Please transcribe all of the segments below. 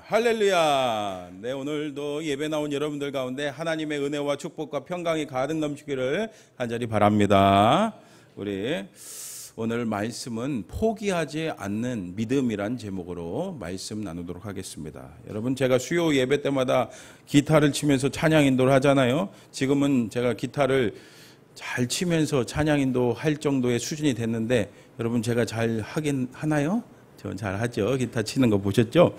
할렐루야. 네, 오늘도 예배 나온 여러분들 가운데 하나님의 은혜와 축복과 평강이 가득 넘치기를 간절히 바랍니다. 우리 오늘 말씀은 포기하지 않는 믿음이란 제목으로 말씀 나누도록 하겠습니다. 여러분, 제가 수요 예배 때마다 기타를 치면서 찬양 인도를 하잖아요. 지금은 제가 기타를 잘 치면서 찬양 인도 할 정도의 수준이 됐는데, 여러분 제가 잘 하긴 하나요? 전 잘 하죠. 기타 치는 거 보셨죠?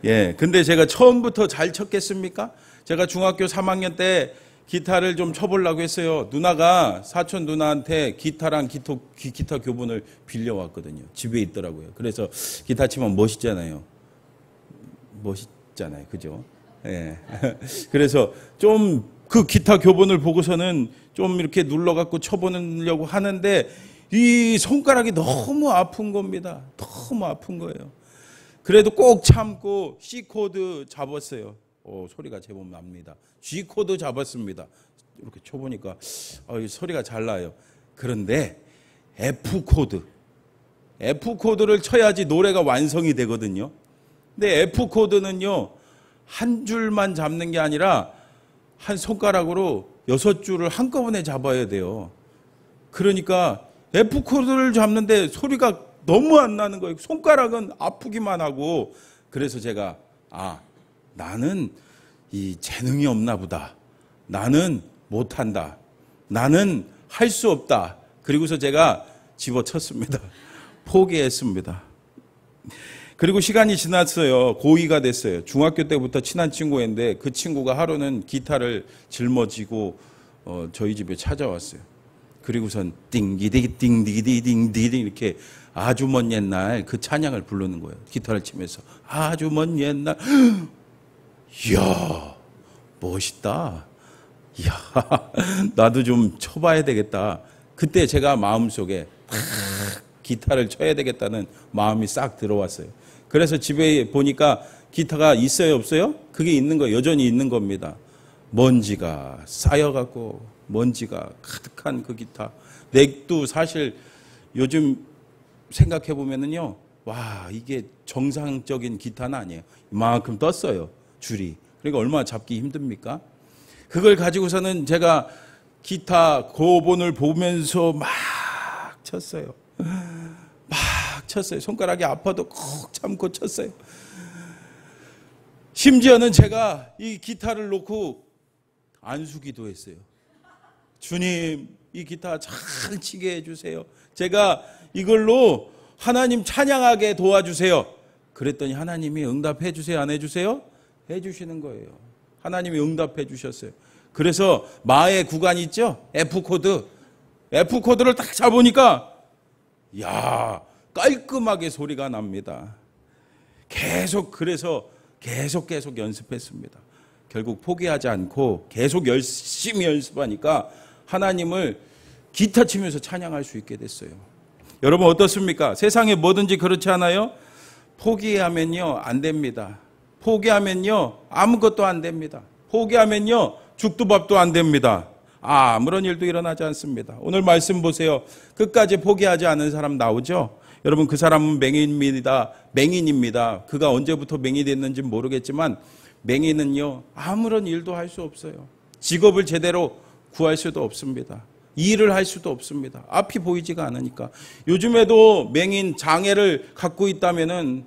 예, 근데 제가 처음부터 잘 쳤겠습니까? 제가 중학교 3학년 때 기타를 좀 쳐보려고 했어요. 누나가, 사촌 누나한테 기타랑 기타 교본을 빌려왔거든요. 집에 있더라고요. 그래서 기타 치면 멋있잖아요. 멋있잖아요. 그죠? 예. 그래서 좀 그 기타 교본을 보고서는 좀 이렇게 눌러갖고 쳐보려고 하는데, 이 손가락이 너무 아픈 겁니다. 너무 아픈 거예요. 그래도 꼭 참고 C 코드 잡았어요. 소리가 제법 납니다. G 코드 잡았습니다. 이렇게 쳐보니까 소리가 잘 나요. 그런데 F 코드를 쳐야지 노래가 완성이 되거든요. 근데 F 코드는요, 한 줄만 잡는 게 아니라 한 손가락으로 6줄을 한꺼번에 잡아야 돼요. 그러니까 F 코드를 잡는데 소리가 너무 안 나는 거예요. 손가락은 아프기만 하고. 그래서 제가 나는 이 재능이 없나 보다. 나는 못한다. 나는 할 수 없다. 그리고서 제가 집어쳤습니다. 포기했습니다. 그리고 시간이 지났어요. 고2가 됐어요. 중학교 때부터 친한 친구였는데 그 친구가 하루는 기타를 짊어지고 저희 집에 찾아왔어요. 그리고선 띵기디기 띵디기디 띵디기 이렇게 아주 먼 옛날 그 찬양을 부르는 거예요. 기타를 치면서 아주 먼 옛날. 이야, 멋있다. 이야, 나도 좀 쳐봐야 되겠다. 그때 제가 마음속에 기타를 쳐야 되겠다는 마음이 싹 들어왔어요. 그래서 집에 보니까 기타가 있어요, 없어요? 그게 있는 거예요. 여전히 있는 겁니다. 먼지가 쌓여갖고 먼지가 가득한 그 기타. 넥도 사실 요즘 생각해 보면은요, 와, 이게 정상적인 기타는 아니에요. 이만큼 떴어요, 줄이. 그러니까 얼마나 잡기 힘듭니까? 그걸 가지고서는 제가 기타 고본을 보면서 막 쳤어요. 막 쳤어요. 손가락이 아파도 콕 참고 쳤어요. 심지어는 제가 이 기타를 놓고 안수기도 했어요. 주님, 이 기타 잘 치게 해주세요. 제가 이걸로 하나님 찬양하게 도와주세요. 그랬더니 하나님이 응답해 주세요, 안 해주세요? 해주시는 거예요. 하나님이 응답해 주셨어요. 그래서 마의 구간이 있죠? F 코드를 딱 잡으니까 야, 깔끔하게 소리가 납니다. 그래서 계속 연습했습니다. 결국 포기하지 않고 계속 열심히 연습하니까 하나님을 기타 치면서 찬양할 수 있게 됐어요. 여러분 어떻습니까? 세상에 뭐든지 그렇지 않아요? 포기하면요 안 됩니다. 포기하면요 아무것도 안 됩니다. 포기하면요 죽도 밥도 안 됩니다. 아무런 일도 일어나지 않습니다. 오늘 말씀 보세요. 끝까지 포기하지 않은 사람 나오죠? 여러분 그 사람은 맹인입니다. 그가 언제부터 맹인이 됐는지 모르겠지만 맹인은요 아무런 일도 할 수 없어요. 직업을 제대로 구할 수도 없습니다. 일을 할 수도 없습니다. 앞이 보이지가 않으니까. 요즘에도 맹인 장애를 갖고 있다면은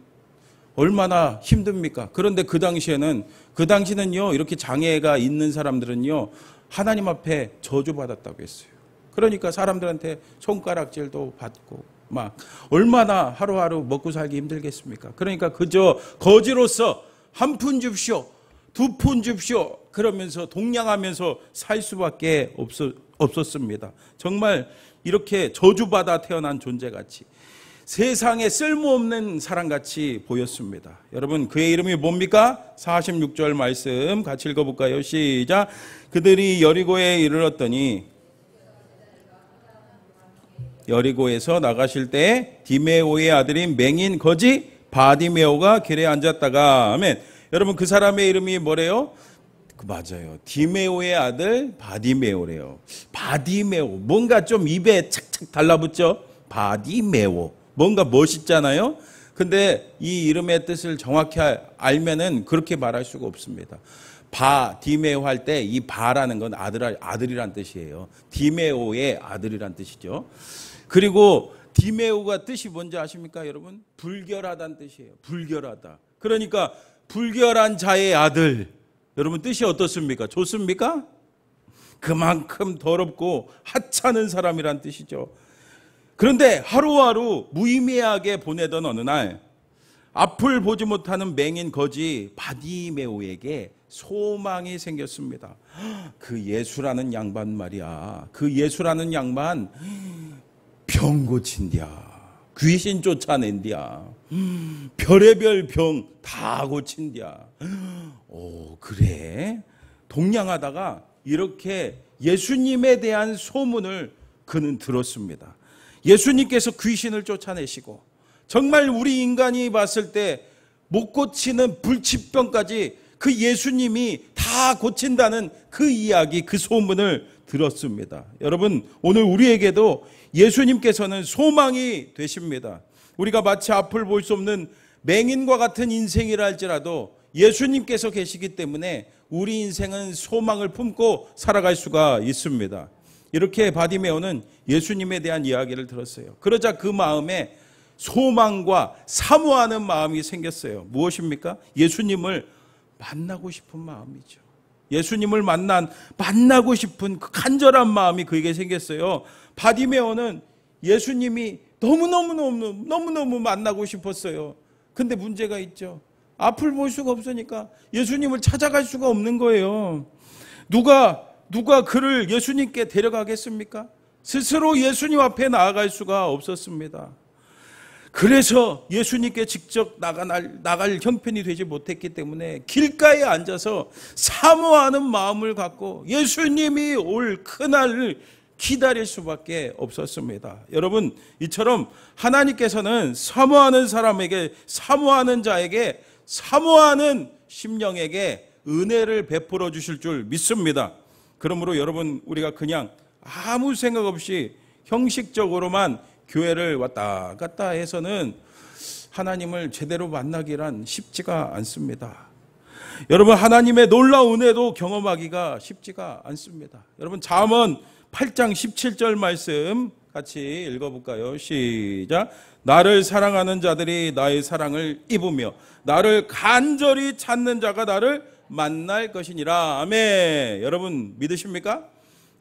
얼마나 힘듭니까? 그런데 그 당시는요 이렇게 장애가 있는 사람들은요 하나님 앞에 저주받았다고 했어요. 그러니까 사람들한테 손가락질도 받고 막 얼마나 하루하루 먹고 살기 힘들겠습니까? 그러니까 그저 거지로서 한 푼 줍시오, 2푼 줍시오 그러면서 동냥하면서 살 수밖에 없었습니다. 정말 이렇게 저주받아 태어난 존재같이 세상에 쓸모없는 사람같이 보였습니다. 여러분 그의 이름이 뭡니까? 46절 말씀 같이 읽어볼까요? 시작. 그들이 여리고에 이르렀더니 여리고에서 나가실 때 디메오의 아들인 맹인 거지 바디메오가 길에 앉았다가 아멘. 여러분 그 사람의 이름이 뭐래요? 맞아요. 디메오의 아들 바디메오래요. 바디메오 뭔가 좀 입에 착착 달라붙죠? 바디메오 뭔가 멋있잖아요. 근데 이 이름의 뜻을 정확히 알면은 그렇게 말할 수가 없습니다. 디메오 할 때 이 바라는 건 아들이란 뜻이에요. 디메오의 아들이란 뜻이죠. 그리고 디메오가 뜻이 뭔지 아십니까, 여러분? 불결하다는 뜻이에요. 불결하다. 그러니까 불결한 자의 아들. 여러분 뜻이 어떻습니까? 좋습니까? 그만큼 더럽고 하찮은 사람이란 뜻이죠. 그런데 하루하루 무의미하게 보내던 어느 날 앞을 보지 못하는 맹인 거지 바디메오에게 소망이 생겼습니다. 그 예수라는 양반 말이야. 그 예수라는 양반 병 고친디야. 귀신 쫓아낸디야. 별의별 병 다 고친디야. 오, 그래? 동냥하다가 이렇게 예수님에 대한 소문을 그는 들었습니다. 예수님께서 귀신을 쫓아내시고 정말 우리 인간이 봤을 때 못 고치는 불치병까지 그 예수님이 다 고친다는 그 이야기, 그 소문을 들었습니다. 여러분, 오늘 우리에게도 예수님께서는 소망이 되십니다. 우리가 마치 앞을 볼 수 없는 맹인과 같은 인생이라 할지라도 예수님께서 계시기 때문에 우리 인생은 소망을 품고 살아갈 수가 있습니다. 이렇게 바디메오는 예수님에 대한 이야기를 들었어요. 그러자 그 마음에 소망과 사모하는 마음이 생겼어요. 무엇입니까? 예수님을 만나고 싶은 마음이죠. 예수님을 만나고 싶은 그 간절한 마음이 그에게 생겼어요. 바디메오는 예수님이 너무너무 만나고 싶었어요. 근데 문제가 있죠. 앞을 볼 수가 없으니까 예수님을 찾아갈 수가 없는 거예요. 누가 그를 예수님께 데려가겠습니까? 스스로 예수님 앞에 나아갈 수가 없었습니다. 그래서 예수님께 직접 나갈 형편이 되지 못했기 때문에 길가에 앉아서 사모하는 마음을 갖고 예수님이 올 그날을 기다릴 수밖에 없었습니다. 여러분, 이처럼 하나님께서는 사모하는 사람에게, 사모하는 자에게, 사모하는 심령에게 은혜를 베풀어 주실 줄 믿습니다. 그러므로 여러분, 우리가 그냥 아무 생각 없이 형식적으로만 교회를 왔다 갔다 해서는 하나님을 제대로 만나기란 쉽지가 않습니다. 여러분, 하나님의 놀라운 은혜도 경험하기가 쉽지가 않습니다. 여러분, 잠언 8장 17절 말씀 같이 읽어볼까요? 시작. 나를 사랑하는 자들이 나의 사랑을 입으며 나를 간절히 찾는 자가 나를 만날 것이니라. 아멘. 여러분 믿으십니까?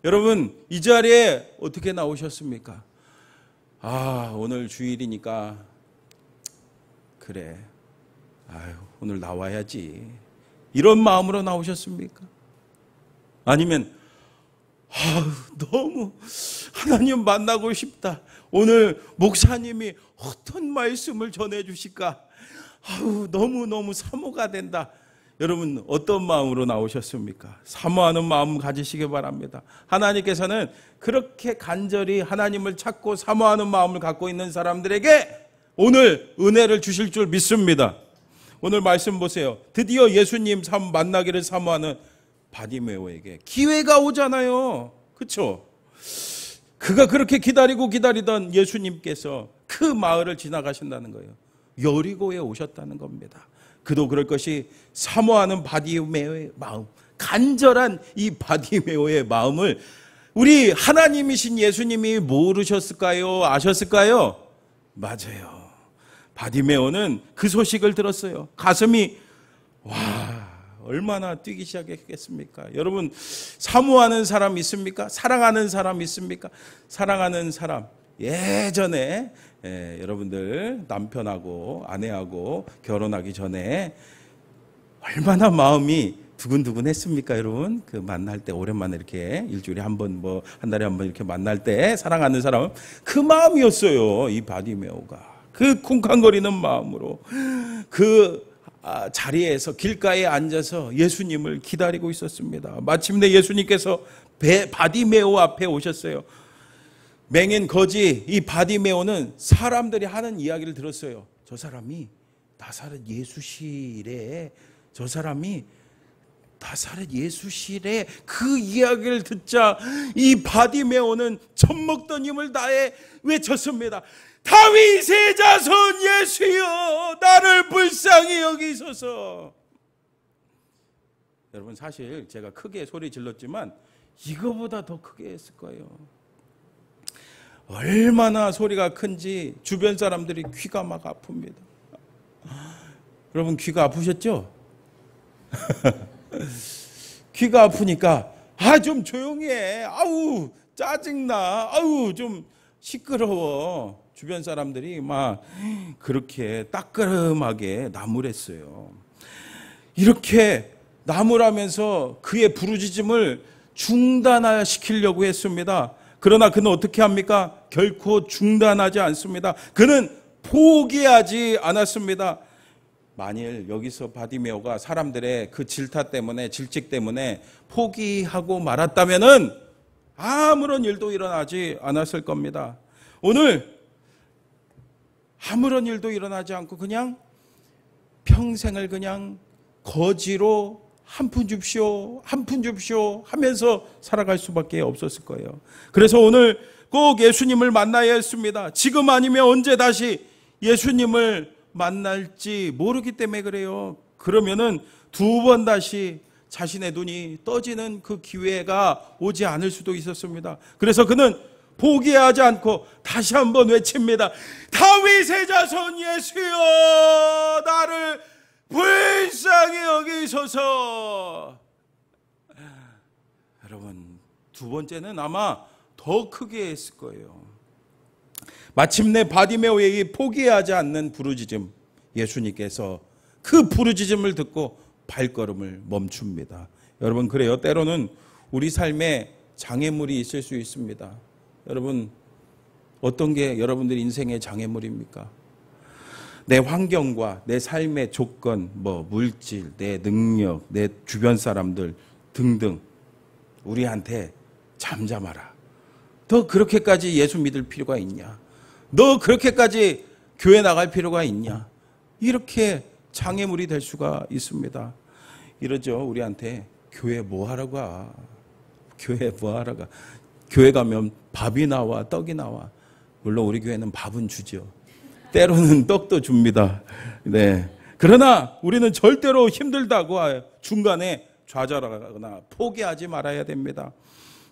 여러분 이 자리에 어떻게 나오셨습니까? 오늘 주일이니까 그래. 오늘 나와야지. 이런 마음으로 나오셨습니까? 아니면 너무 하나님 만나고 싶다. 오늘 목사님이 어떤 말씀을 전해주실까? 너무너무 사모가 된다. 여러분 어떤 마음으로 나오셨습니까? 사모하는 마음 가지시기 바랍니다. 하나님께서는 그렇게 간절히 하나님을 찾고 사모하는 마음을 갖고 있는 사람들에게 오늘 은혜를 주실 줄 믿습니다. 오늘 말씀 보세요. 드디어 예수님 만나기를 사모하는 바디메오에게 기회가 오잖아요. 그렇죠? 그가 그렇게 기다리던 예수님께서 그 마을을 지나가신다는 거예요. 여리고에 오셨다는 겁니다. 그도 그럴 것이 사모하는 바디메오의 마음, 간절한 이 바디메오의 마음을 우리 하나님이신 예수님이 모르셨을까요? 아셨을까요? 맞아요. 바디메오는 그 소식을 들었어요. 가슴이 얼마나 뛰기 시작했겠습니까? 여러분 사모하는 사람 있습니까? 사랑하는 사람 있습니까? 사랑하는 사람 예전에 여러분들 남편하고 아내하고 결혼하기 전에 얼마나 마음이 두근두근 했습니까, 여러분? 그 만날 때 오랜만에 이렇게 일주일에 한 번, 한 달에 한 번 이렇게 만날 때 사랑하는 사람 그 마음이었어요. 이 바디메오가 그 쿵쾅거리는 마음으로 그 자리에서 길가에 앉아서 예수님을 기다리고 있었습니다. 마침내 예수님께서 바디메오 앞에 오셨어요. 맹인 거지 이 바디메오는 사람들이 하는 이야기를 들었어요. 저 사람이 나사렛 예수시래. 저 사람이 나사렛 예수시래 그 이야기를 듣자 이 바디메오는 젖먹던 힘을 다해 외쳤습니다. 다윗의 자손 예수여 나를 불쌍히 여기소서. 여러분 사실 제가 크게 소리 질렀지만 이거보다 더 크게 했을 거예요. 얼마나 소리가 큰지 주변 사람들이 귀가 막 아픕니다. 여러분 귀가 아프셨죠? 귀가 아프니까 좀 조용히 해. 아우 짜증나. 아우 좀 시끄러워. 주변 사람들이 막 그렇게 따끔하게 나무랬어요. 이렇게 나무라면서 그의 부르짖음을 중단시키려고 했습니다. 그러나 그는 어떻게 합니까? 결코 중단하지 않습니다. 그는 포기하지 않았습니다. 만일 여기서 바디메오가 사람들의 그 질타 때문에 질책 때문에 포기하고 말았다면은 아무런 일도 일어나지 않았을 겁니다. 오늘 아무런 일도 일어나지 않고 그냥 평생을 그냥 거지로 한 푼 줍시오, 한 푼 줍시오 하면서 살아갈 수밖에 없었을 거예요. 그래서 오늘 꼭 예수님을 만나야 했습니다. 지금 아니면 언제 다시 예수님을 만날지 모르기 때문에 그래요. 그러면은 두 번 다시 자신의 눈이 떠지는 그 기회가 오지 않을 수도 있었습니다. 그래서 그는 포기하지 않고 다시 한번 외칩니다. 다윗의 자손 예수여 나를 불쌍히 여기소서. 여러분 두 번째는 아마 더 크게 했을 거예요. 마침내 바디메오에게 포기하지 않는 부르짖음, 예수님께서 그 부르짖음을 듣고 발걸음을 멈춥니다. 여러분 그래요. 때로는 우리 삶에 장애물이 있을 수 있습니다. 여러분 어떤 게 여러분들 인생의 장애물입니까? 내 환경과 내 삶의 조건, 물질, 내 능력, 내 주변 사람들 등등 우리한테 잠잠하라. 너 그렇게까지 예수 믿을 필요가 있냐? 너 그렇게까지 교회 나갈 필요가 있냐? 이렇게 장애물이 될 수가 있습니다. 이러죠. 우리한테 교회 뭐 하러 가? 교회 뭐 하러 가? 교회 가면 밥이 나와 떡이 나와. 물론 우리 교회는 밥은 주죠. 때로는 떡도 줍니다. 네. 그러나 우리는 절대로 힘들다고 중간에 좌절하거나 포기하지 말아야 됩니다.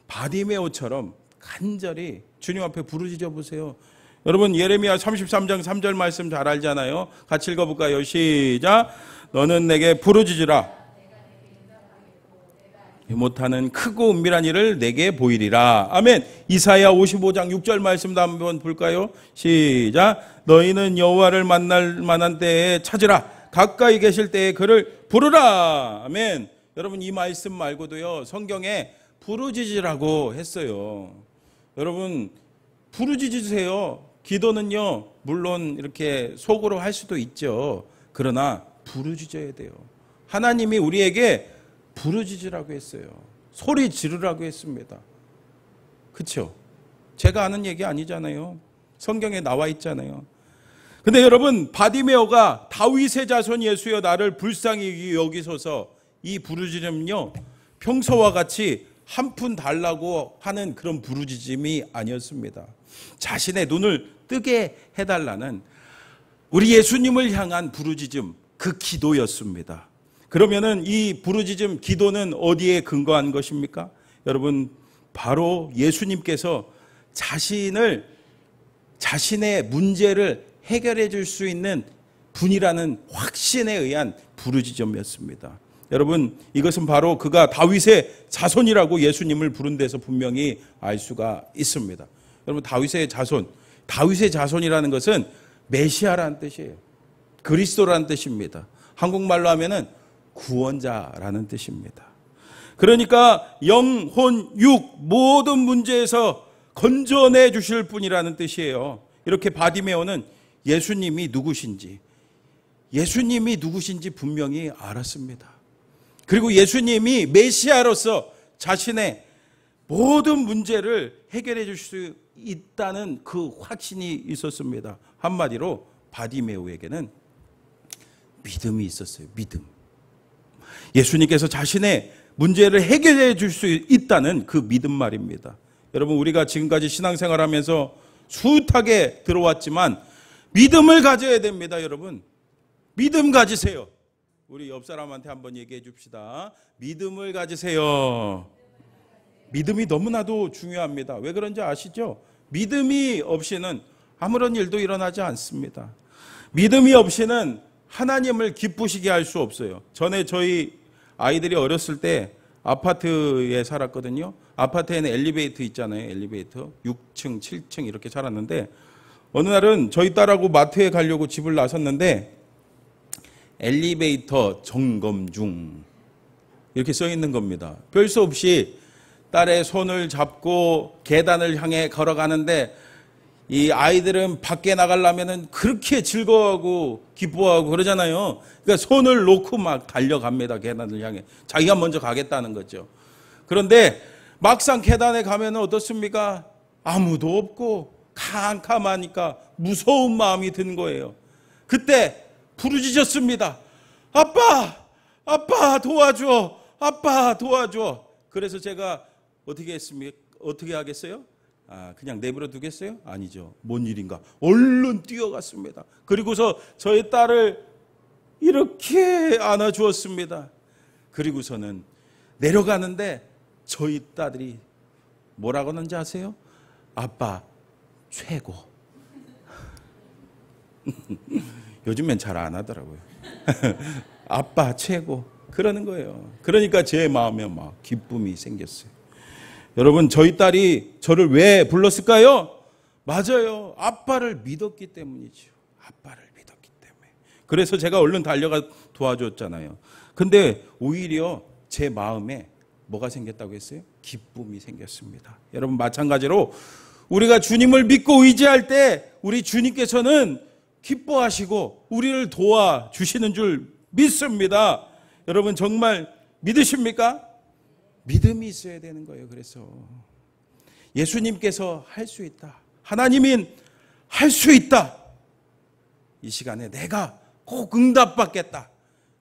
바디메오처럼 간절히 주님 앞에 부르짖어 보세요. 여러분 예레미야 33장 3절 말씀 잘 알잖아요. 같이 읽어볼까요? 시작. 너는 내게 부르짖으라. 못하는 크고 은밀한 일을 내게 보이리라. 아멘. 이사야 55장 6절 말씀도 한번 볼까요? 시작. 너희는 여호와를 만날 만한 때에 찾으라. 가까이 계실 때에 그를 부르라. 아멘. 여러분 이 말씀 말고도요 성경에 부르짖으라고 했어요. 여러분 부르짖으세요. 기도는요 물론 이렇게 속으로 할 수도 있죠. 그러나 부르짖어야 돼요. 하나님이 우리에게 부르짖으라고 했어요. 소리 지르라고 했습니다. 그렇죠? 제가 아는 얘기 아니잖아요. 성경에 나와 있잖아요. 근데 여러분 바디메오가 다윗의 자손 예수여 나를 불쌍히 여기소서 이 부르짖음은요 평소와 같이 한 푼 달라고 하는 그런 부르짖음이 아니었습니다. 자신의 눈을 뜨게 해달라는 우리 예수님을 향한 부르짖음, 그 기도였습니다. 그러면은 이 부르짖음 기도는 어디에 근거한 것입니까? 여러분 바로 예수님께서 자신의 문제를 해결해 줄 수 있는 분이라는 확신에 의한 부르짖음이었습니다. 여러분 이것은 바로 그가 다윗의 자손이라고 예수님을 부른 데서 분명히 알 수가 있습니다. 여러분 다윗의 자손이라는 것은 메시아라는 뜻이에요. 그리스도라는 뜻입니다. 한국말로 하면은 구원자라는 뜻입니다. 그러니까 영혼, 육 모든 문제에서 건져내 주실 분이라는 뜻이에요. 이렇게 바디메오는 예수님이 누구신지 분명히 알았습니다. 그리고 예수님이 메시아로서 자신의 모든 문제를 해결해 줄 수 있다는 그 확신이 있었습니다. 한마디로 바디메오에게는 믿음이 있었어요. 믿음. 예수님께서 자신의 문제를 해결해 줄 수 있다는 그 믿음 말입니다. 여러분, 우리가 지금까지 신앙생활하면서 숱하게 들어왔지만 믿음을 가져야 됩니다. 여러분, 믿음 가지세요. 우리 옆 사람한테 한번 얘기해 줍시다. 믿음을 가지세요. 믿음이 너무나도 중요합니다. 왜 그런지 아시죠? 믿음이 없이는 아무런 일도 일어나지 않습니다. 믿음이 없이는 하나님을 기쁘시게 할 수 없어요. 전에 저희 아이들이 어렸을 때 아파트에 살았거든요. 아파트에는 엘리베이터 있잖아요. 엘리베이터 6층, 7층 이렇게 살았는데 어느 날은 저희 딸하고 마트에 가려고 집을 나섰는데 엘리베이터 점검 중 이렇게 써 있는 겁니다. 별 수 없이 딸의 손을 잡고 계단을 향해 걸어가는데 이 아이들은 밖에 나가려면 그렇게 즐거워하고 기뻐하고 그러잖아요. 그러니까 손을 놓고 막 달려갑니다. 계단을 향해. 자기가 먼저 가겠다는 거죠. 그런데 막상 계단에 가면 어떻습니까? 아무도 없고 캄캄하니까 무서운 마음이 든 거예요. 그때 부르짖었습니다. 아빠! 아빠 도와줘! 아빠 도와줘! 그래서 제가 어떻게 했습니까? 어떻게 하겠어요? 그냥 내버려 두겠어요? 아니죠. 뭔 일인가? 얼른 뛰어갔습니다. 그리고서 저희 딸을 이렇게 안아주었습니다. 그리고서는 내려가는데 저희 딸이 뭐라고 하는지 아세요? 아빠 최고. 요즘엔 잘 안 하더라고요. 아빠 최고. 그러는 거예요. 그러니까 제 마음에 막 기쁨이 생겼어요. 여러분, 저희 딸이 저를 왜 불렀을까요? 맞아요. 아빠를 믿었기 때문이죠. 아빠를 믿었기 때문에. 그래서 제가 얼른 달려가 도와줬잖아요. 근데 오히려 제 마음에 뭐가 생겼다고 했어요? 기쁨이 생겼습니다. 여러분, 마찬가지로 우리가 주님을 믿고 의지할 때 우리 주님께서는 기뻐하시고 우리를 도와주시는 줄 믿습니다. 여러분, 정말 믿으십니까? 믿음이 있어야 되는 거예요. 그래서 예수님께서 할 수 있다. 하나님인 할 수 있다. 이 시간에 내가 꼭 응답받겠다.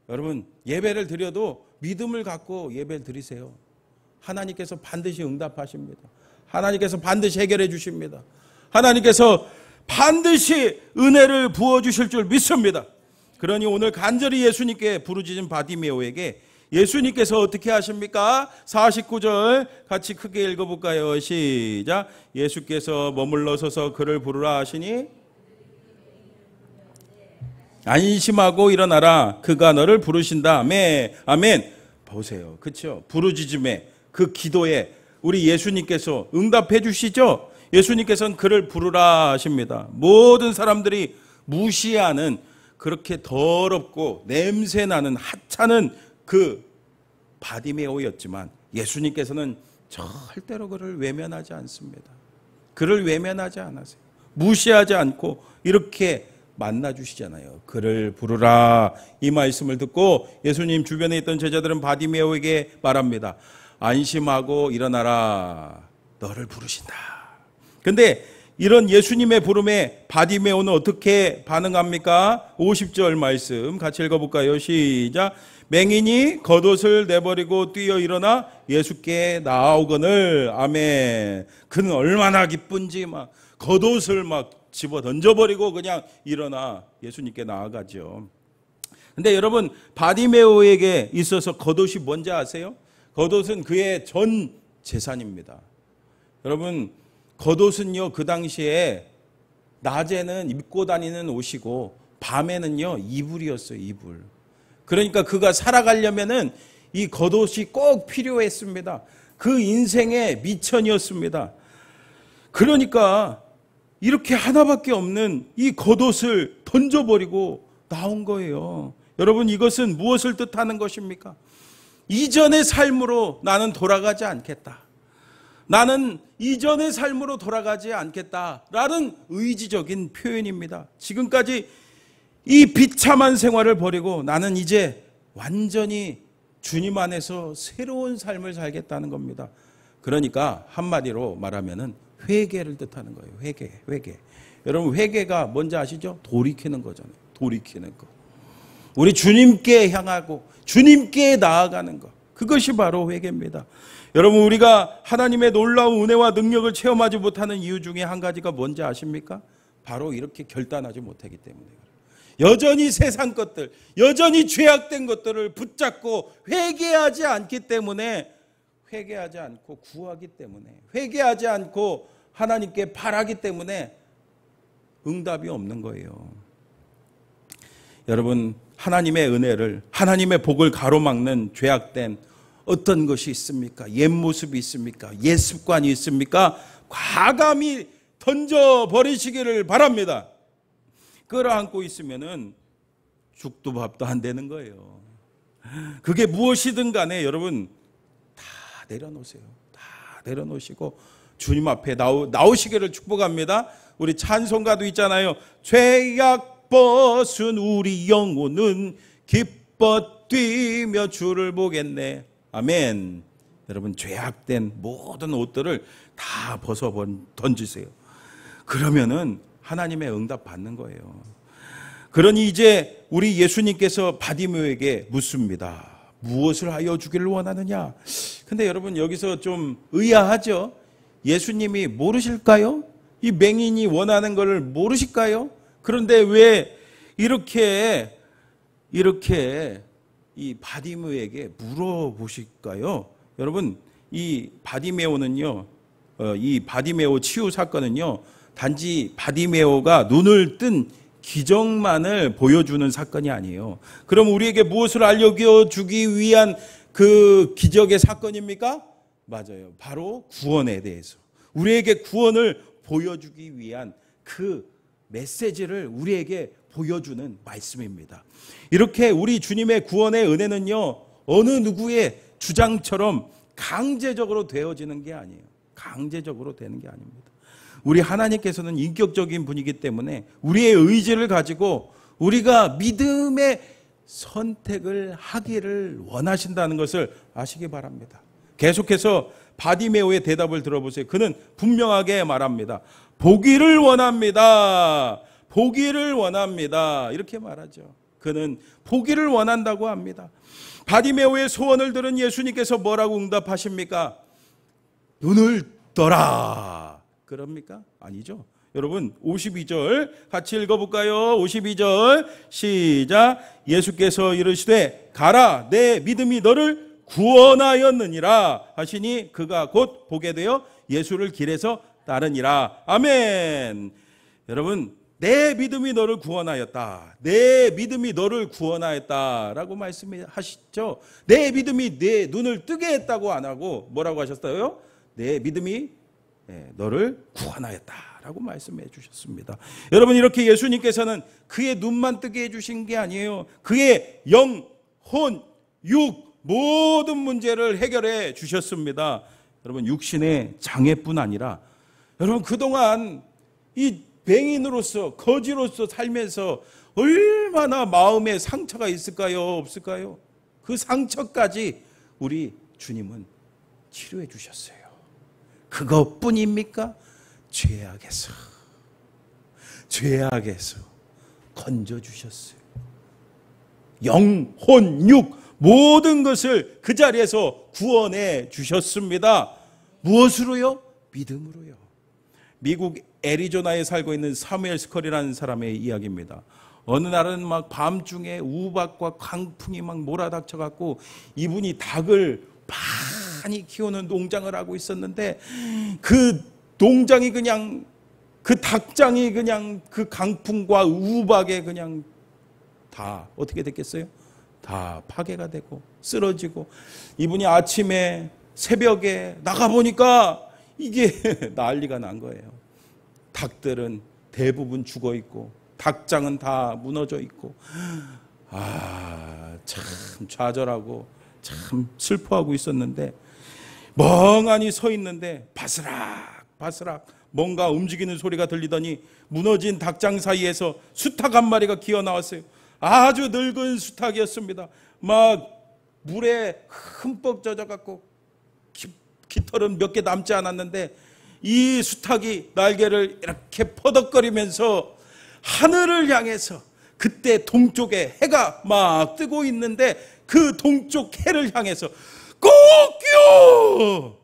여러분, 예배를 드려도 믿음을 갖고 예배를 드리세요. 하나님께서 반드시 응답하십니다. 하나님께서 반드시 해결해 주십니다. 하나님께서 반드시 은혜를 부어주실 줄 믿습니다. 그러니 오늘 간절히 예수님께 부르짖은 바디메오에게 예수님께서 어떻게 하십니까? 49절 같이 크게 읽어볼까요? 시작. 예수께서 머물러 서서 그를 부르라 하시니 안심하고 일어나라. 그가 너를 부르신다. 아멘. 아멘. 보세요. 그렇죠? 부르짖음에 그 기도에 우리 예수님께서 응답해 주시죠? 예수님께서는 그를 부르라 하십니다. 모든 사람들이 무시하는 그렇게 더럽고 냄새나는 하찮은 그 바디메오였지만 예수님께서는 절대로 그를 외면하지 않습니다. 그를 외면하지 않으세요. 무시하지 않고 이렇게 만나주시잖아요. 그를 부르라. 이 말씀을 듣고 예수님 주변에 있던 제자들은 바디메오에게 말합니다. 안심하고 일어나라. 너를 부르신다. 근데 이런 예수님의 부름에 바디메오는 어떻게 반응합니까? 50절 말씀 같이 읽어볼까요? 시작. 맹인이 겉옷을 내버리고 뛰어 일어나 예수께 나아오거늘. 아멘. 그는 얼마나 기쁜지 막 겉옷을 막 집어 던져버리고 그냥 일어나 예수님께 나아가죠. 근데 여러분, 바디메오에게 있어서 겉옷이 뭔지 아세요? 겉옷은 그의 전 재산입니다. 여러분, 겉옷은요, 그 당시에 낮에는 입고 다니는 옷이고 밤에는요, 이불이었어요. 이불. 그러니까 그가 살아가려면은 이 겉옷이 꼭 필요했습니다. 그 인생의 미천이었습니다. 그러니까 이렇게 하나밖에 없는 이 겉옷을 던져버리고 나온 거예요. 여러분, 이것은 무엇을 뜻하는 것입니까? 이전의 삶으로 나는 돌아가지 않겠다. 나는 이전의 삶으로 돌아가지 않겠다라는 의지적인 표현입니다. 지금까지 이 비참한 생활을 버리고 나는 이제 완전히 주님 안에서 새로운 삶을 살겠다는 겁니다. 그러니까 한마디로 말하면은 회개를 뜻하는 거예요. 회개. 여러분, 회개가 뭔지 아시죠? 돌이키는 거잖아요. 돌이키는 거. 우리 주님께 향하고 주님께 나아가는 것, 그것이 바로 회개입니다. 여러분, 우리가 하나님의 놀라운 은혜와 능력을 체험하지 못하는 이유 중에 한 가지가 뭔지 아십니까? 바로 이렇게 결단하지 못하기 때문에 그래요. 여전히 세상 것들, 여전히 죄악된 것들을 붙잡고 회개하지 않기 때문에, 회개하지 않고 구하기 때문에, 회개하지 않고 하나님께 바라기 때문에 응답이 없는 거예요. 여러분, 하나님의 은혜를, 하나님의 복을 가로막는 죄악된 어떤 것이 있습니까? 옛 모습이 있습니까? 옛 습관이 있습니까? 과감히 던져버리시기를 바랍니다. 끌어안고 있으면은 죽도 밥도 안 되는 거예요. 그게 무엇이든 간에 여러분 다 내려놓으세요. 다 내려놓으시고 주님 앞에 나오시기를 축복합니다. 우리 찬송가도 있잖아요. 죄악 벗은 우리 영혼은 기뻐 뛰며 주를 보겠네. 아멘. 여러분, 죄악된 모든 옷들을 다 벗어 던지세요. 그러면은 하나님의 응답 받는 거예요. 그러니 이제 우리 예수님께서 바디메오에게 묻습니다. 무엇을 하여 주기를 원하느냐? 근데 여러분, 여기서 좀 의아하죠? 예수님이 모르실까요? 이 맹인이 원하는 것을 모르실까요? 그런데 왜 이렇게 이 바디메오에게 물어보실까요? 여러분, 이 바디메오는요, 이 바디메오 치유 사건은요, 단지 바디메오가 눈을 뜬 기적만을 보여주는 사건이 아니에요. 그럼 우리에게 무엇을 알려주기 위한 그 기적의 사건입니까? 맞아요. 바로 구원에 대해서. 우리에게 구원을 보여주기 위한 그 메시지를 우리에게 보여주는 말씀입니다. 이렇게 우리 주님의 구원의 은혜는요, 어느 누구의 주장처럼 강제적으로 되어지는 게 아니에요. 강제적으로 되는 게 아닙니다. 우리 하나님께서는 인격적인 분이기 때문에 우리의 의지를 가지고 우리가 믿음의 선택을 하기를 원하신다는 것을 아시기 바랍니다. 계속해서 바디메오의 대답을 들어보세요. 그는 분명하게 말합니다. 보기를 원합니다. 보기를 원합니다. 이렇게 말하죠. 그는 보기를 원한다고 합니다. 바디메오의 소원을 들은 예수님께서 뭐라고 응답하십니까? 눈을 떠라. 그럽니까? 아니죠. 여러분, 52절 같이 읽어볼까요? 52절 시작. 예수께서 이르시되 가라, 내 믿음이 너를 구원하였느니라 하시니 그가 곧 보게 되어 예수를 길에서 따르니라. 아멘. 여러분, 내 믿음이 너를 구원하였다. 내 믿음이 너를 구원하였다라고 말씀하시죠. 내 믿음이 내 눈을 뜨게 했다고 안 하고 뭐라고 하셨어요? 내 믿음이 너를 구원하였다라고 말씀해 주셨습니다. 여러분, 이렇게 예수님께서는 그의 눈만 뜨게 해주신 게 아니에요. 그의 영, 혼, 육 모든 문제를 해결해 주셨습니다. 여러분, 육신의 장애뿐 아니라 여러분, 그동안 이 뱅인으로서 거지로서 살면서 얼마나 마음에 상처가 있을까요? 없을까요? 그 상처까지 우리 주님은 치료해 주셨어요. 그것뿐입니까? 죄악에서 건져주셨어요. 영, 혼, 육 모든 것을 그 자리에서 구원해 주셨습니다. 무엇으로요? 믿음으로요. 미국 애리조나에 살고 있는 사무엘 스컬이라는 사람의 이야기입니다. 어느 날은 막 밤중에 우박과 강풍이 막 몰아닥쳐갖고 이분이 닭을 많이 키우는 농장을 하고 있었는데 그 농장이 그냥 그 닭장이 그냥 그 강풍과 우박에 그냥 다 어떻게 됐겠어요? 다 파괴가 되고 쓰러지고 이분이 아침에 새벽에 나가보니까 이게 난리가 난 거예요. 닭들은 대부분 죽어 있고 닭장은 다 무너져 있고 참 좌절하고 참 슬퍼하고 있었는데 멍하니 서 있는데 바스락 뭔가 움직이는 소리가 들리더니 무너진 닭장 사이에서 수탉 한 마리가 기어 나왔어요. 아주 늙은 수탉이었습니다. 막 물에 흠뻑 젖어갖고 깃털은 몇 개 남지 않았는데 이 수탉이 날개를 이렇게 퍼덕거리면서 하늘을 향해서 그때 동쪽에 해가 막 뜨고 있는데 그 동쪽 해를 향해서 꼭요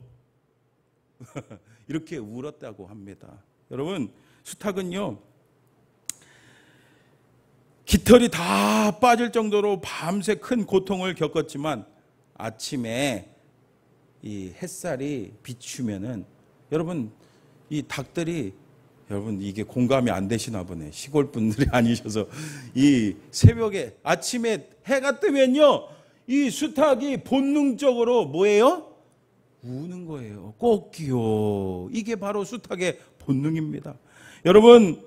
이렇게 울었다고 합니다. 여러분, 수탉은요 깃털이 다 빠질 정도로 밤새 큰 고통을 겪었지만 아침에 이 햇살이 비추면은 여러분 이 닭들이 여러분 이게 공감이 안 되시나 보네. 시골 분들이 아니셔서 이 새벽에 아침에 해가 뜨면요 이 수탉이 본능적으로 뭐예요? 우는 거예요. 꼭기요. 이게 바로 수탉의 본능입니다. 여러분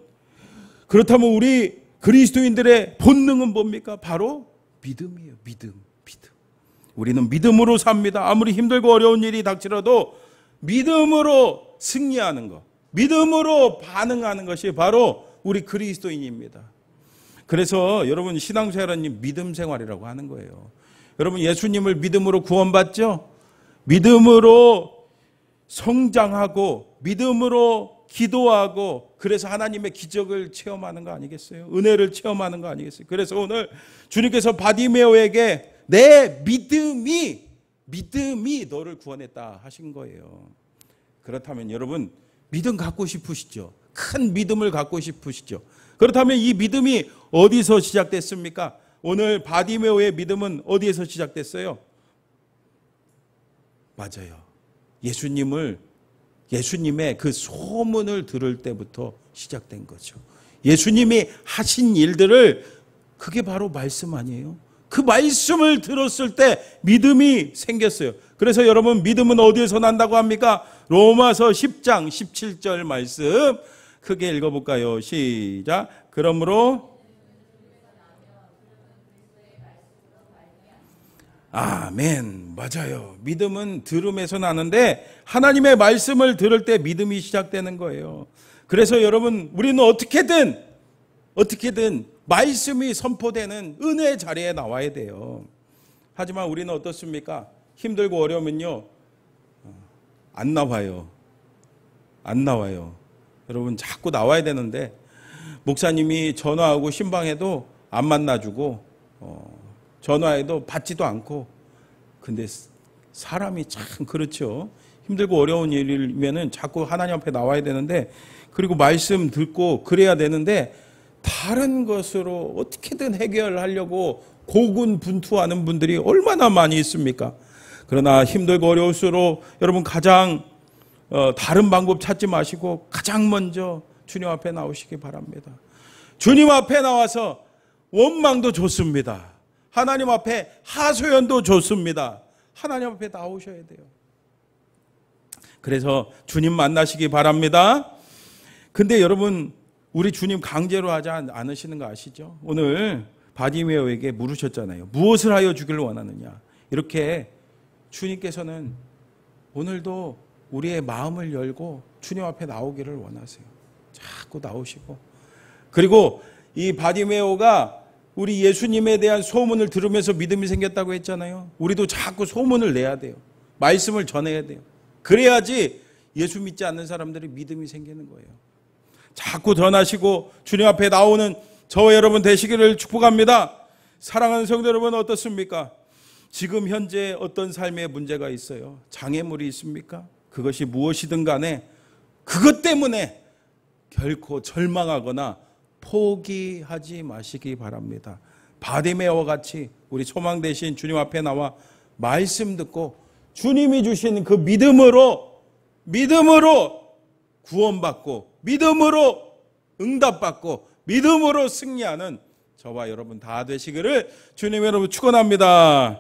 그렇다면 우리 그리스도인들의 본능은 뭡니까? 바로 믿음이에요. 믿음. 우리는 믿음으로 삽니다. 아무리 힘들고 어려운 일이 닥치더라도 믿음으로 승리하는 것, 믿음으로 반응하는 것이 바로 우리 그리스도인입니다. 그래서 여러분 신앙생활은 믿음 생활이라고 하는 거예요. 여러분 예수님을 믿음으로 구원받죠? 믿음으로 성장하고 믿음으로 기도하고 그래서 하나님의 기적을 체험하는 거 아니겠어요? 은혜를 체험하는 거 아니겠어요? 그래서 오늘 주님께서 바디메오에게 내 믿음이 너를 구원했다 하신 거예요. 그렇다면 여러분 믿음 갖고 싶으시죠? 큰 믿음을 갖고 싶으시죠? 그렇다면 이 믿음이 어디서 시작됐습니까? 오늘 바디메오의 믿음은 어디에서 시작됐어요? 맞아요. 예수님의 그 소문을 들을 때부터 시작된 거죠. 예수님이 하신 일들을 그게 바로 말씀 아니에요? 그 말씀을 들었을 때 믿음이 생겼어요. 그래서 여러분 믿음은 어디에서 난다고 합니까? 로마서 10장 17절 말씀 크게 읽어볼까요? 시작. 그러므로 아멘. 맞아요. 믿음은 들음에서 나는데 하나님의 말씀을 들을 때 믿음이 시작되는 거예요. 그래서 여러분 우리는 어떻게든 말씀이 선포되는 은혜의 자리에 나와야 돼요. 하지만 우리는 어떻습니까? 힘들고 어려우면요 안 나와요. 여러분 자꾸 나와야 되는데 목사님이 전화하고 신방해도 안 만나주고 전화해도 받지도 않고. 근데 사람이 참 그렇죠. 힘들고 어려운 일이면은 자꾸 하나님 앞에 나와야 되는데 그리고 말씀 듣고 그래야 되는데 다른 것으로 어떻게든 해결하려고 고군분투하는 분들이 얼마나 많이 있습니까? 그러나 힘들고 어려울수록 여러분 가장 다른 방법 찾지 마시고 가장 먼저 주님 앞에 나오시기 바랍니다. 주님 앞에 나와서 원망도 좋습니다. 하나님 앞에 하소연도 좋습니다. 하나님 앞에 나오셔야 돼요. 그래서 주님 만나시기 바랍니다. 근데 여러분 우리 주님 강제로 하지 않으시는 거 아시죠? 오늘 바디메오에게 물으셨잖아요. 무엇을 하여 주기를 원하느냐. 이렇게 주님께서는 오늘도 우리의 마음을 열고 주님 앞에 나오기를 원하세요. 자꾸 나오시고. 그리고 이 바디메오가 우리 예수님에 대한 소문을 들으면서 믿음이 생겼다고 했잖아요. 우리도 자꾸 소문을 내야 돼요. 말씀을 전해야 돼요. 그래야지 예수 믿지 않는 사람들이 믿음이 생기는 거예요. 자꾸 전하시고 주님 앞에 나오는 저와 여러분 되시기를 축복합니다. 사랑하는 성도 여러분 어떻습니까? 지금 현재 어떤 삶의 문제가 있어요? 장애물이 있습니까? 그것이 무엇이든 간에 그것 때문에 결코 절망하거나 포기하지 마시기 바랍니다. 바디메오와 같이 우리 소망 대신 주님 앞에 나와 말씀 듣고 주님이 주신 그 믿음으로 구원받고 믿음으로 응답받고 믿음으로 승리하는 저와 여러분 다 되시기를 주님 여러분 축원합니다.